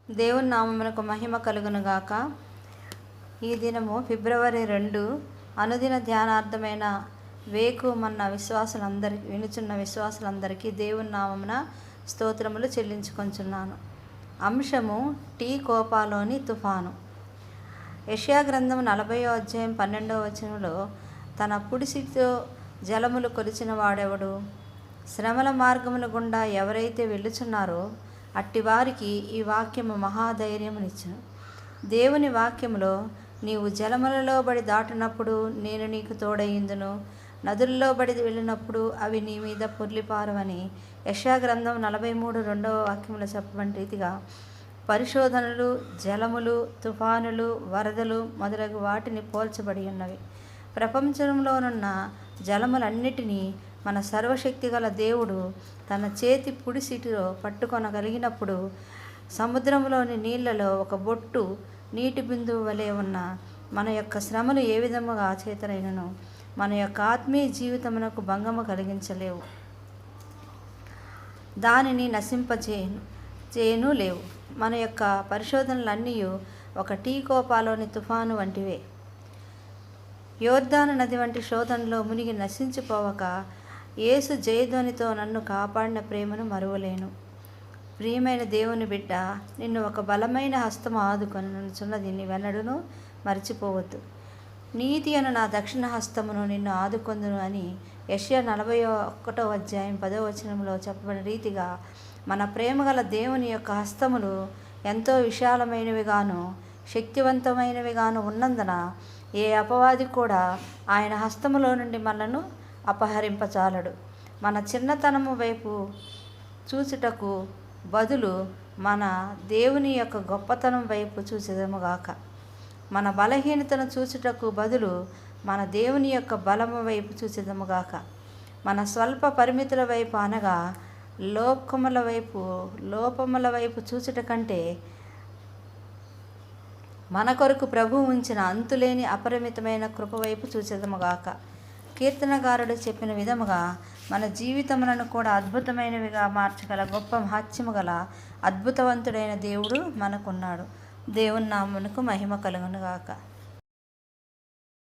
దేవుని నామమునకు మహిమ కలుగునుగాక. ఈ దినము ఫిబ్రవరి 2 అనుదిన ధ్యానార్థమైన వేకుమన్న వినుచున్న విశ్వాసులందరికీ దేవుని నామమున స్తోత్రములు చెల్లించుకొంచున్నాను. అంశము టీ కోపాలోని తుఫాను. యెషయా గ్రంథం 40వ అధ్యాయం 12వ వచనంలో, తన పుడిసితో జలములు కొలిచిన వాడెవడు? శ్రమల మార్గముల గుండా ఎవరైతే వెళ్ళుచున్నారో అట్టి వారికి ఈ వాక్యము మహాధైర్యమునిచ్చును. దేవుని వాక్యములో, నీవు జలములలో బడి దాటినప్పుడు నేను నీకు తోడయిందును, నదుల్లో బడి వెళ్ళినప్పుడు అవి నీ మీద పొర్లిపారవని యెషయా గ్రంథం 43:2వ వాక్యంలో చెప్పబడిన రీతిగా పరిశోధనలు, జలములు, తుఫానులు, వరదలు మొదలగు వాటిని పోల్చబడి ఉన్నవి. ప్రపంచంలోనున్న జలములన్నిటినీ మన సర్వశక్తి గల దేవుడు తన చేతి పుడిసిటిలో పట్టుకొనగలిగినప్పుడు, సముద్రంలోని నీళ్లలో ఒక బొట్టు నీటి బిందువు వలె ఉన్న మన యొక్క శ్రమలు ఏ విధముగా చేతనైనను మన యొక్క ఆత్మీయ జీవితమునకు భంగము కలిగించలేవు, దానిని నశింపచేయను లేవు. మన యొక్క పరిశోధనలన్నీ ఒక టీ కోపాలోని తుఫాను వంటివే. యోర్దాను నది వంటి శోధనలో మునిగి నశించిపోవక యేసు జయధ్వనితో నన్ను కాపాడిన ప్రేమను మరువలేను. ప్రియమైన దేవుని బిడ్డ, నిన్ను ఒక బలమైన హస్తము ఆదుకొనుచున్నది నీవెన్నడూను మరిచిపోవద్దు. నీతి అను నా దక్షిణ హస్తమును నిన్ను ఆదుకొందును అని యెషయా 41వ అధ్యాయం 10వ వచనంలో చెప్పబడిన రీతిగా మన ప్రేమగల దేవుని యొక్క హస్తములు ఎంతో విశాలమైనవిగాను శక్తివంతమైనవిగాను ఉన్నందున ఏ అపవాది కూడా ఆయన హస్తములో నుండి మనను అపహరింపచాలడు. మన చిన్నతనము వైపు చూచుటకు బదులు మన దేవుని యొక్క గొప్పతనం వైపు చూచెదముగాక. మన బలహీనతను చూచుటకు బదులు మన దేవుని యొక్క బలము వైపు చూచెదముగాక. మన స్వల్ప పరిమితుల వైపు అనగా లోపముల వైపు చూచుట కంటే మన కొరకు ప్రభువు ఉంచిన అంతులేని అపరిమితమైన కృప వైపు చూచెదముగాక. కీర్తనకారుడు చెప్పిన విధముగా మన జీవితములను కూడా అద్భుతమైనవిగా మార్చగల గొప్ప మహత్యము గల అద్భుతవంతుడైన దేవుడు మనకున్నాడు. దేవుని నామమునకు మహిమ కలుగునుగాక.